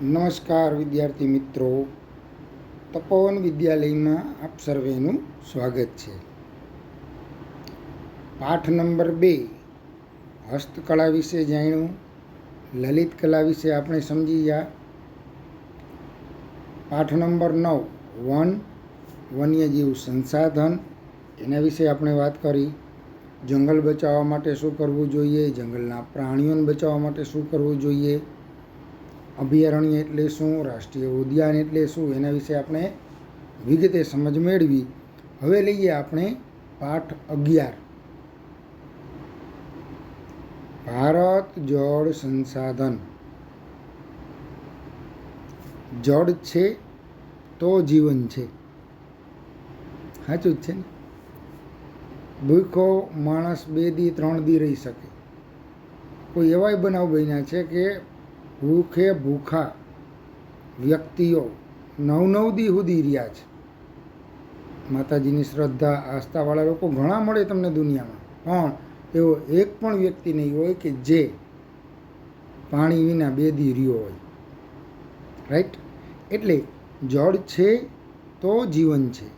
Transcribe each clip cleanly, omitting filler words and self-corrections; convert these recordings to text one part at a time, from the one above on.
નમસ્કાર વિદ્યાર્થી મિત્રો, તપોવન વિદ્યાલયમાં આપ સર્વેનું સ્વાગત છે. પાઠ નંબર 2 હસ્તકળા વિશે જાણ્યું, લલિત કલા વિશે આપણે સમજી ગયા. પાઠ નંબર 9 વન્યજીવ સંસાધન, એના વિશે આપણે વાત કરી. જંગલ બચાવવા માટે શું કરવું જોઈએ, જંગલના પ્રાણીઓને બચાવવા માટે શું કરવું જોઈએ, અભયારણ્ય એટલે શું, રાષ્ટ્રીય ઉદ્યાન એટલે શું, એના વિશે આપણે વિગતે સમજ મેળવી. હવે લઈએ આપણે પાઠ 11 ભારત જળ સંસાધન. જળ છે તો જીવન છે, સાચું જ છે ને. ભૂખો માણસ 2 દી 3 દી રહી શકે. કોઈ એવાય બનાવ બન્યા છે કે ભૂખા વ્યક્તિઓ 9 દી સુધી રહ્યા છે. માતાજીની શ્રદ્ધા આસ્થાવાળા લોકો ઘણા મળે તમને દુનિયામાં, પણ એવો એક પણ વ્યક્તિ નહીં હોય કે જે પાણી વિના 2 દી રહ્યો હોય. રાઈટ? એટલે જળ છે તો જીવન છે.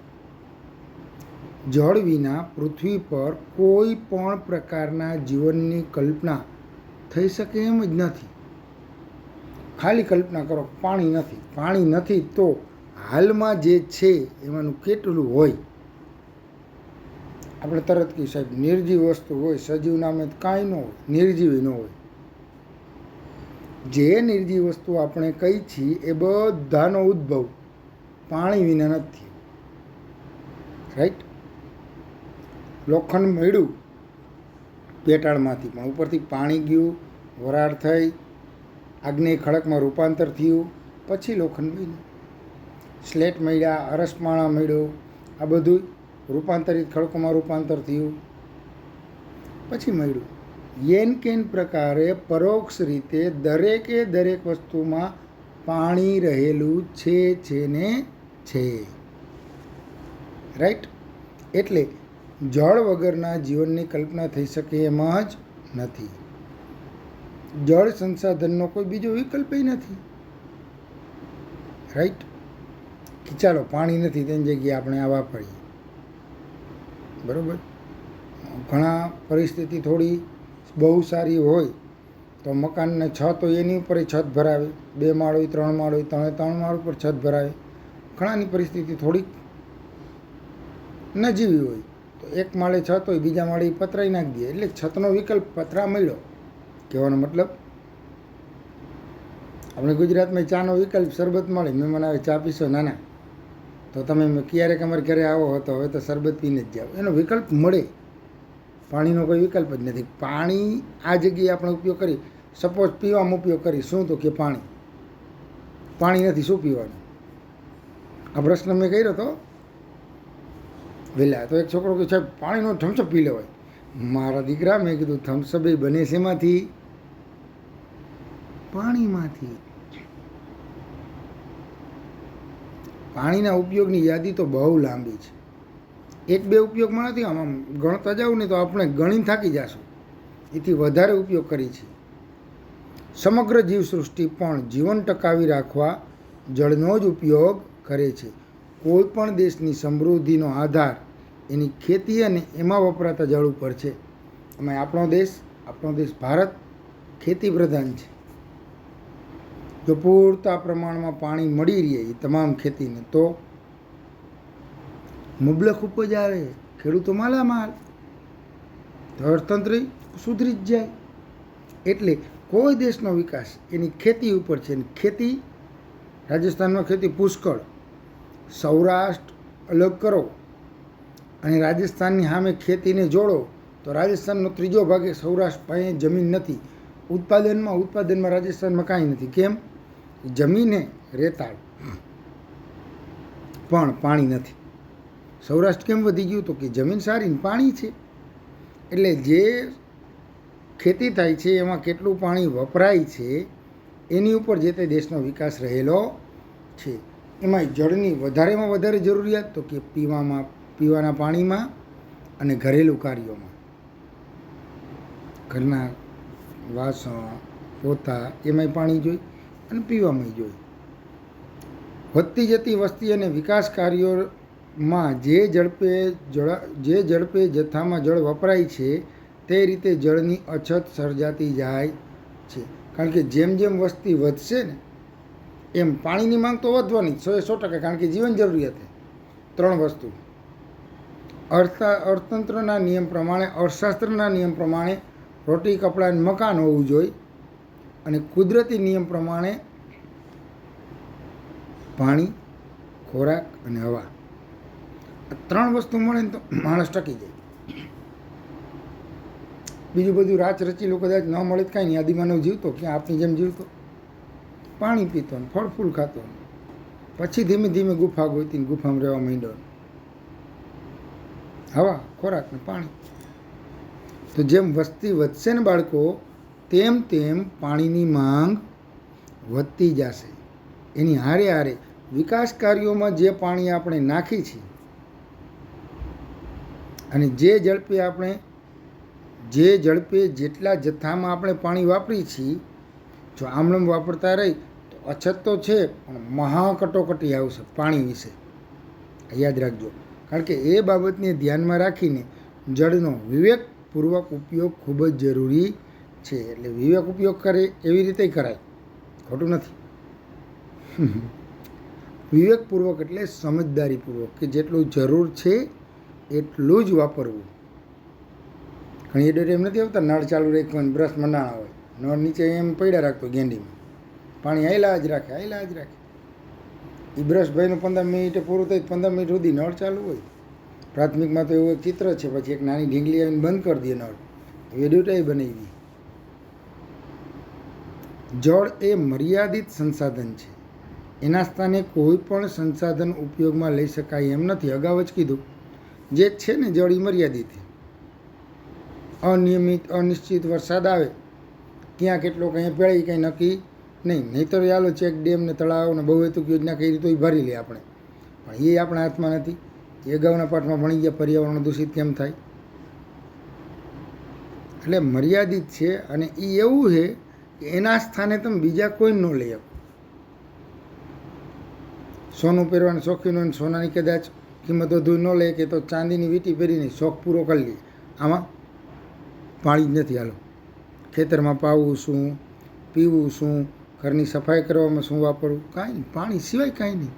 જળ વિના પૃથ્વી પર કોઈ પણ પ્રકારના જીવનની કલ્પના થઈ શકે એમ જ નથી. ખાલી કલ્પના કરો, પાણી નથી તો હાલમાં જે છે એમાંનું કેટલું હોય. આપણે તરત કહી સાહેબ નિર્જીવ વસ્તુ હોય, સજીવ નામે કાંઈ ન હોય, નિર્જીવ ન હોય. જે નિર્જીવ વસ્તુ આપણે કહી છીએ એ બધાનો ઉદ્ભવ પાણી વિના નથી. રાઈટ? લોખંડ મળ્યું પેટાળમાંથી, પણ ઉપરથી પાણી ગયું, વરાળ થઈ, આગ્નેય ખડકમાં રૂપાંતર થયું, પછી લોખંડ બન્યું. સ્લેટ મળ્યા, અરસમાળા મળ્યો, આ બધું રૂપાંતરિત ખડકોમાં રૂપાંતર થયું, પછી મળ્યું. એન કેન પ્રકારે પરોક્ષ રીતે દરેકે દરેક વસ્તુમાં પાણી રહેલું છે ને છે. રાઈટ? એટલે જળ વગરના જીવનની કલ્પના થઈ શકે એમ જ નથી. જળ સંસાધનનો કોઈ બીજો વિકલ્પ નથી. રાઈટ? કે ચાલો પાણી નથી તેની જગ્યાએ આપણે આ વાપરીએ. બરાબર? ઘણા પરિસ્થિતિ થોડી બહુ સારી હોય તો મકાનને છત હોય એની ઉપર છત ભરાવે, 2 માળ હોય 3 માળ હોય 3 માળ ઉપર છત ભરાવે. ઘણાની પરિસ્થિતિ થોડીક નજીવી હોય તો 1 માળે છત હોય, બીજા માળે પતરાઈ નાખી દે. એટલે છતનો વિકલ્પ પતરા મળ્યો. કહેવાનો મતલબ આપણે ગુજરાતમાં ચાનો વિકલ્પ શરબત મળે. મહેમાન આવે ચા પીશો, નાના તો તમે ક્યારેક અમારે ઘરે આવો હતો, હવે તો શરબત પીને જ જાઓ. એનો વિકલ્પ મળે. પાણીનો કોઈ વિકલ્પ જ નથી. પાણી આ જગ્યાએ આપણે ઉપયોગ કરી, સપોઝ પીવામાં ઉપયોગ કરી, શું તો કે પાણી નથી, શું પીવાનું? આ પ્રશ્ન મેં કર્યો તો વહેલા. તો એક છોકરો કે સાહેબ પાણીનો થમ્સઅપ પી લેવાય. મારા દીકરા, મેં કીધું થમ્સઅપ એ બને શેમાંથી? પાણીમાંથી. પાણીના ઉપયોગની યાદી તો બહુ લાંબી છે. 1-2 ઉપયોગમાં નથી. આમ ગણતા જાવ ને તો આપણે ગણી થાકી જશું. એથી વધારે ઉપયોગ કરી છે. સમગ્ર જીવસૃષ્ટિ પણ જીવન ટકાવી રાખવા જળનો જ ઉપયોગ કરે છે. કોઈ પણ દેશની સમૃદ્ધિનો આધાર એની ખેતી અને એમાં વપરાતા જળ ઉપર છે. એમાં આપણો દેશ ભારત ખેતી પ્રધાન છે. જો પૂરતા પ્રમાણમાં પાણી મળી રહે એ તમામ ખેતીને તો મુબલક ઉપજ આવે, ખેડૂતો માલામાલ, તો અર્થતંત્ર સુધરી જ જાય. એટલે કોઈ દેશનો વિકાસ એની ખેતી ઉપર છે. ખેતી, રાજસ્થાનમાં ખેતી પુષ્કળ. સૌરાષ્ટ્ર અલગ કરો અને રાજસ્થાનની સામે ખેતીને જોડો તો રાજસ્થાનનો 3જો ભાગ એ સૌરાષ્ટ્ર પાસે જમીન નથી. ઉત્પાદનમાં રાજસ્થાનમાં કાંઈ નથી. કેમ? જમીને રેતાળ, પણ પાણી નથી. સૌરાષ્ટ્ર કેમ વધી ગયું? તો કે જમીન સારી ને પાણી છે. એટલે જે ખેતી થાય છે એમાં કેટલું પાણી વપરાય છે એની ઉપર જે તે દેશનો વિકાસ રહેલો છે. એમાં જળની વધારેમાં વધારે જરૂરિયાત તો કે પીવાના પાણીમાં અને ઘરેલું કાર્યોમાં. ઘરના વાસણ, પોતા એમાંય પાણી જોઈએ. અને પીવામાં જોઈએ. વધતી જતી વસ્તી અને વિકાસ કાર્યોમાં જે ઝડપે જથ્થામાં જળ વપરાય છે તે રીતે જળની અછત સર્જાતી જાય છે. કારણ કે જેમ જેમ વસ્તી વધશે ને એમ પાણીની માંગ તો વધવાની 100%, કારણ કે જીવન જરૂરિયાત છે. 3 વસ્તુ: અર્થતંત્રના નિયમ પ્રમાણે, અર્થશાસ્ત્રના નિયમ પ્રમાણે રોટી, કપડાં અને મકાન હોવું જોઈએ, અને કુદરતી નિયમ પ્રમાણે પાણી, ખોરાક અને હવા. આ 3 વસ્તુ મળે ને તો માણસ ટકી જાય. બીજું બધું રાચ રચીલું કદાચ ન મળે તો કાંઈ નહીં. આદિમાનવ જીવતો ક્યાં આપણી જેમ જીવતો, પાણી પીતો ને ફળ ફૂલ ખાતો, પછી ધીમે ધીમે ગુફા ગોતીને ગુફામાં રહેવા માંડ્યો. હવા, ખોરાક ને પાણી. તો જેમ વસ્તી વધશે ને બાળકો, તેમ તેમ પાણીની માંગ વધતી જશે. એની હારે હારે વિકાસ કાર્યોમાં જે પાણી આપણે નાખી છીએ અને જે ઝડપે જેટલા જથ્થામાં આપણે પાણી વાપરીએ છીએ, જો આમણમ વાપરતા રહી તો અછત તો છે, પણ મહાકટોકટી આવશે પાણી વિશે. યાદ રાખજો. કારણ કે એ બાબતને ધ્યાનમાં રાખીને જળનો વિવેકપૂર્વક ઉપયોગ ખૂબ જ જરૂરી છે. એટલે વિવેક ઉપયોગ કરે એવી રીતે કરાય, ખોટું નથી. વિવેકપૂર્વક એટલે સમજદારીપૂર્વક, કે જેટલું જરૂર છે એટલું જ વાપરવું. ઘણી એડવર્ટાઈઝ એમ નથી આવતા, નળ ચાલુ રાખ્યો બ્રશ મંડાણા હોય, નળ નીચે એમ પડ્યા રાખતો ગેંડીમાં, પાણી આયલા જ રાખે. એ બ્રશ ભાઈનું 15 મિનિટે પૂરું થાય, 15 મિનિટ સુધી નળ ચાલુ હોય. પ્રાથમિકમાં તો એવું એક ચિત્ર છે, પછી એક નાની ઢીંગલી આવીને બંધ કરી દે નળ. એડવર્ટાઈઝ બનાવી. જળ એ મર્યાદિત સંસાધન છે. એના સ્થાને કોઈ પણ સંસાધન ઉપયોગમાં લઈ શકાય એમ નથી. અગાઉ જ કીધું, જે છે ને જળ એ મર્યાદિત છે. અનિયમિત, અનિશ્ચિત વરસાદ આવે, ક્યાં કેટલો કંઈ પેળે કંઈ નક્કી નહીં તો ચાલો ચેક ડેમ ને તળાવ ને બહુહેતુક યોજના કઈ રીતે ભરી લે આપણે, પણ એ આપણા હાથમાં નથી. એ અગાઉના પાઠમાં ભણી ગયા, પર્યાવરણ દૂષિત કેમ થાય. એટલે મર્યાદિત છે, અને એ એવું છે કે એના સ્થાને તમે બીજા કોઈ ન લઈ શકો. સોનું પહેરવાનું શોખીન હોય, સોનાની કદાચ કિંમત વધુ ન લે કે તો ચાંદીની વીંટી પહેરીને શોખ પૂરો કરી લઈએ. આમાં પાણી જ નથી. હાલો, ખેતરમાં પાવું શું, પીવું શું, ઘરની સફાઈ કરવામાં શું વાપરવું, કાંઈ નહીં. પાણી સિવાય કાંઈ નહીં.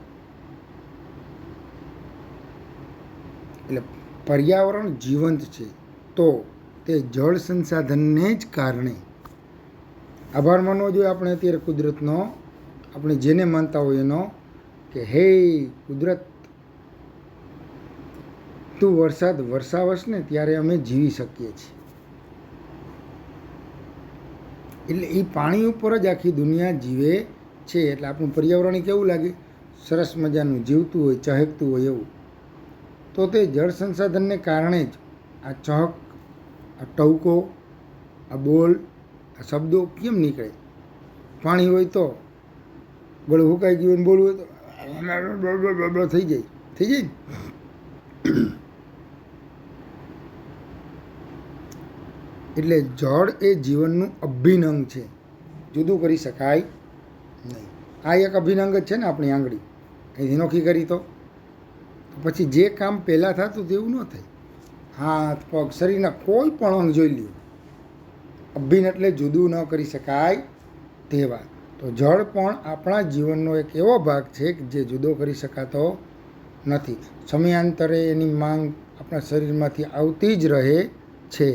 એટલે પર્યાવરણ જીવંત છે તો તે જળ સંસાધનને જ કારણે. આભાર માનવો જોઈએ આપણે અત્યારે કુદરતનો, આપણે જેને માનતા હોય એનો, કે હે કુદરત, તું વરસાદ વરસાવશ ને ત્યારે અમે જીવી શકીએ છીએ. એટલે એ પાણી ઉપર જ આખી દુનિયા જીવે છે. એટલે આપણું પર્યાવરણ કેવું લાગે, સરસ મજાનું જીવતું હોય, ચહેકતું હોય એવું. તો તે જળ સંસાધનને કારણે જ આ ચહક, આ ટહુકો, આ બોલ, આ શબ્દો કેમ નીકળે. પાણી હોય તો ગળું હુકાઈ ગયું ને બોલવું હોય તો થઈ જાય ને. એટલે જળ એ જીવનનું અભિન્ન અંગ છે, જુદું કરી શકાય નહીં. આ એક અભિન્ન અંગ જ છે ને આપણી આંગળી, અહીંથી નોખી કરી તો પછી જે કામ પહેલાં થતું તેવું ન થાય. હાથ, પગ, શરીરના કોઈ પણ અંગ જોઈ લ્યો, અભિન્ન એટલે જુદું ન કરી શકાય તેવા. તો જળ પણ આપણા જીવનનો એક એવો ભાગ છે કે જે જુદો કરી શકાતો નથી. સમયાંતરે એની માંગ આપણા શરીરમાંથી આવતી જ રહે છે.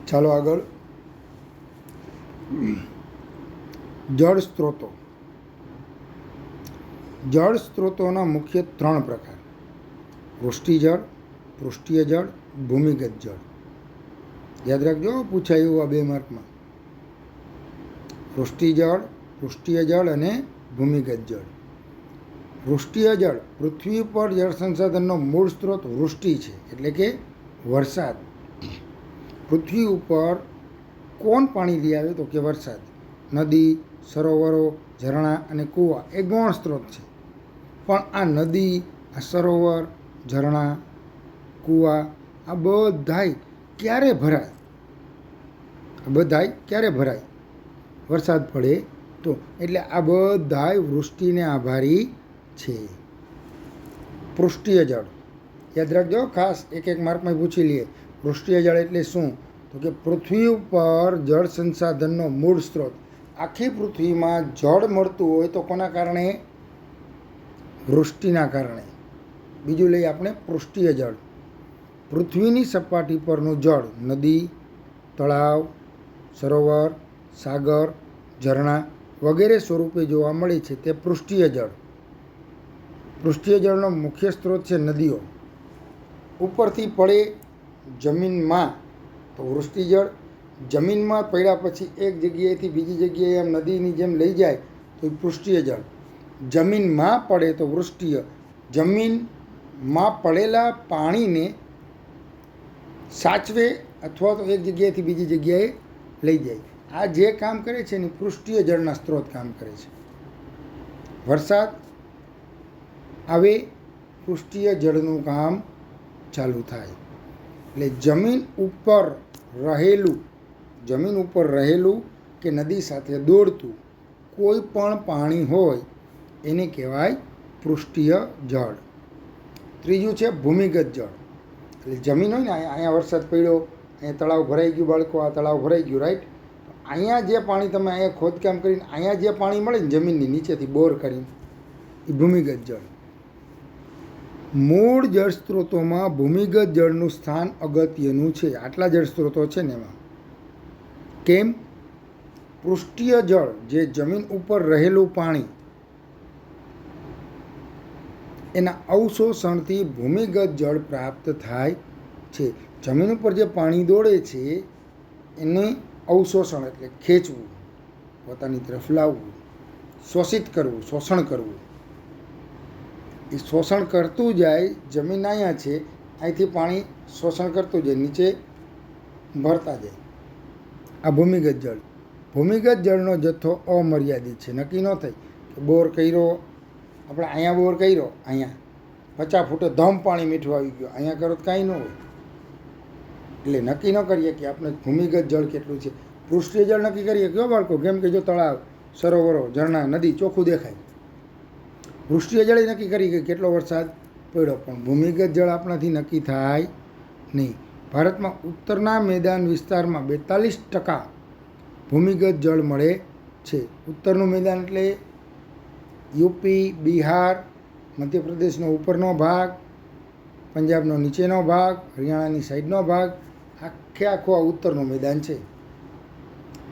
ચાલો આગળ. જળ સ્ત્રોતો. જળ સ્ત્રોતોના મુખ્ય 3 પ્રકાર: વૃષ્ટિજળ, પૃષ્ઠીય જળ, ભૂમિગત જળ. યાદ રાખજો, પૂછાય એવું આ 2 માર્કમાં. વૃષ્ટિજળ, પૃષ્ઠીય જળ અને ભૂમિગત જળ. વૃષ્ટિય જળ, પૃથ્વી પર જળ સંસાધનનો મૂળ સ્ત્રોત વૃષ્ટિ છે, એટલે કે વરસાદ. પૃથ્વી ઉપર કોણ પાણી લઈ આવે તો કે વરસાદ. નદી, સરોવરો, ઝરણા અને કૂવા એ ગૌણ સ્ત્રોત છે. પણ આ નદી, આ સરોવર, ઝરણા, કૂવા આ બધાય ક્યારે ભરાય? વરસાદ પડે તો એટલે આ બધાય વૃષ્ટિને આભારી છે. પૃષ્ઠીય જળ યાદ રાખજો, ખાસ એક એક માર્કમાં પૂછી લઈએ. પૃષ્ઠીય જળ એટલે શું? તો કે પૃથ્વી ઉપર જળ સંસાધનનો મૂળ સ્ત્રોત. આખી પૃથ્વીમાં જળ મળતું હોય તો કોના કારણે? વૃષ્ટિના કારણે. બીજું લઈએ આપણે પૃષ્ઠીય જળ. પૃથ્વીની સપાટી પરનું જળ નદી, તળાવ, સરોવર, સાગર, ઝરણા વગેરે સ્વરૂપે જોવા મળે છે તે પૃષ્ઠીય જળ. પૃષ્ઠીય જળનો મુખ્ય સ્ત્રોત છે નદીઓ. ઉપરથી પડે જમીનમાં તો વૃષ્ટિજળ, જમીનમાં પડ્યા પછી એક જગ્યાએથી બીજી જગ્યાએ એમ નદીની જેમ લઈ જાય તો એ પૃષ્ઠીય જળ. જમીનમાં પડે તો વૃષ્ટિય. જમીનમાં પડેલા પાણીને સાચવે અથવા તો એક જગ્યાએથી બીજી જગ્યાએ લઈ જાય. આ જે કામ કરે છે ને પૃષ્ઠીય જળના સ્ત્રોત કામ કરે છે. વરસાદ આવે પૃષ્ઠીય જળનું કામ ચાલુ થાય. એટલે જમીન ઉપર રહેલું કે નદી સાથે દોડતું કોઈ પણ પાણી હોય એને કહેવાય પૃષ્ઠીય જળ. ત્રીજું છે ભૂમિગત જળ. એટલે જમીન હોય ને, અહીંયા વરસાદ પડ્યો, અહીંયા તળાવ ભરાઈ ગયું, બાળકો આ તળાવ ભરાઈ ગયું, રાઈટ. અહીંયા જે પાણી તમે અહીંયા ખોદકામ કરીને અહીંયા જે પાણી મળે ને જમીનની નીચેથી બોર કરીને, એ ભૂમિગત જળ. મૂળ જળ સ્ત્રોતોમાં ભૂમિગત જળનું સ્થાન અગત્યનું છે. આટલા જળ સ્ત્રોતો છે ને એમાં. કેમ? પૃષ્ઠીય જળ જે જમીન ઉપર રહેલું પાણી એના અવશોષણથી ભૂમિગત જળ પ્રાપ્ત થાય છે. જમીન ઉપર જે પાણી દોડે છે એને અવશોષણ એટલે ખેંચવું, પોતાની તરફ લાવવું, શોષિત કરવું, શોષણ કરવું. એ શોષણ કરતું જાય. જમીન અહીંયા છે, અહીંથી પાણી શોષણ કરતું જાય, નીચે ભરતા જાય. આ ભૂમિગત જળ. ભૂમિગત જળનો જથ્થો અમર્યાદિત છે. નક્કી ન થાય કે બોર કર્યો, આપણે અહીંયા બોર કર્યો, અહીંયા 50 ફૂટે ધમ પાણી મીઠું આવી ગયું, અહીંયા કરો તો કાંઈ ન હોય. એટલે નક્કી ન કરીએ કે આપણે ભૂમિગત જળ કેટલું છે. પૃષ્ઠીય જળ નક્કી કરીએ કયો બાળકો? કેમ કે જો તળાવ, સરોવરો, ઝરણા, નદી ચોખ્ખું દેખાય. પૃષ્ઠીય જળ નક્કી કરી કે કેટલો વરસાદ પડ્યો, પણ ભૂમિગત જળ આપણાથી નક્કી થાય નહીં. ભારતમાં ઉત્તરના મેદાન વિસ્તારમાં 42% ભૂમિગત જળ મળે છે. ઉત્તરનું મેદાન એટલે યુપી, બિહાર, મધ્યપ્રદેશનો ઉપરનો ભાગ, પંજાબનો નીચેનો ભાગ, હરિયાણાની સાઈડનો ભાગ, આખો આ ઉત્તરનું મેદાન છે.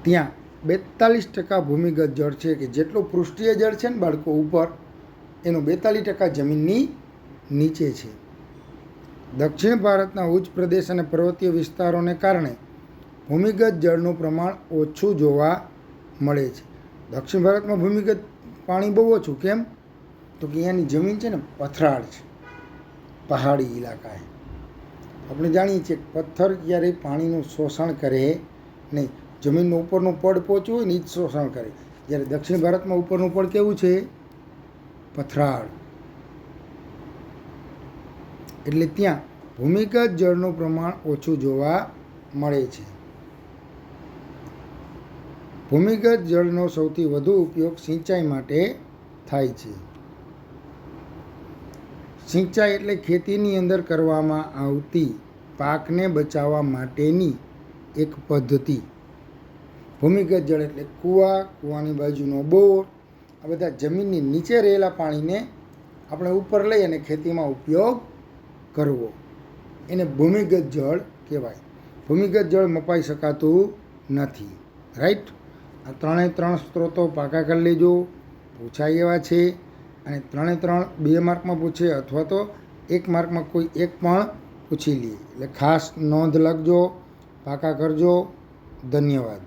ત્યાં 42% ભૂમિગત જળ છે. કે જેટલું પૃષ્ઠીય જળ છે ને બાળકો ઉપર, એનું 42% જમીનની નીચે છે. દક્ષિણ ભારતના ઉચ્ચ પ્રદેશ અને પર્વતીય વિસ્તારોને કારણે ભૂમિગત જળનું પ્રમાણ ઓછું જોવા મળે છે. દક્ષિણ ભારતમાં ભૂમિગત પાણી બહુ ઓછું. કેમ? તો કે અહીંયાની જમીન છે ને પથરાળ છે, પહાડી ઇલાકા. આપણે જાણીએ છીએ પથ્થર ક્યારેય પાણીનું શોષણ કરે નહીં. જમીનનું ઉપરનું પડ પહોંચ્યું હોય ને એ જ શોષણ કરે. જ્યારે દક્ષિણ ભારતમાં ઉપરનું પડ કેવું છે? પથરાળ. એટલે ત્યાં ભૂમિગત જળનું પ્રમાણ ઓછું જોવા મળે છે. ભૂમિગત જળનો સૌથી વધુ ઉપયોગ સિંચાઈ માટે થાય છે. સિંચાઈ એટલે ખેતીની અંદર કરવામાં આવતી પાકને બચાવવા માટેની એક પદ્ધતિ. ભૂમિગત જળ એટલે કૂવાની બાજુનો બોર, આ બધા જમીનની નીચે રહેલા પાણીને આપણે ઉપર લઈ અને ખેતીમાં ઉપયોગ કરવો, એને ભૂમિગત જળ કહેવાય. ભૂમિગત જળ મપાઈ શકાતું નથી, રાઈટ. આ 3 સ્ત્રોતો પાકા કરી લેજો, પૂછાય એવા છે. અને 3 2 માર્કમાં પૂછે અથવા તો 1 માર્કમાં કોઈ એક પણ પૂછી લે. એટલે ખાસ નોંધ લખજો, પાકા કરજો. ધન્યવાદ.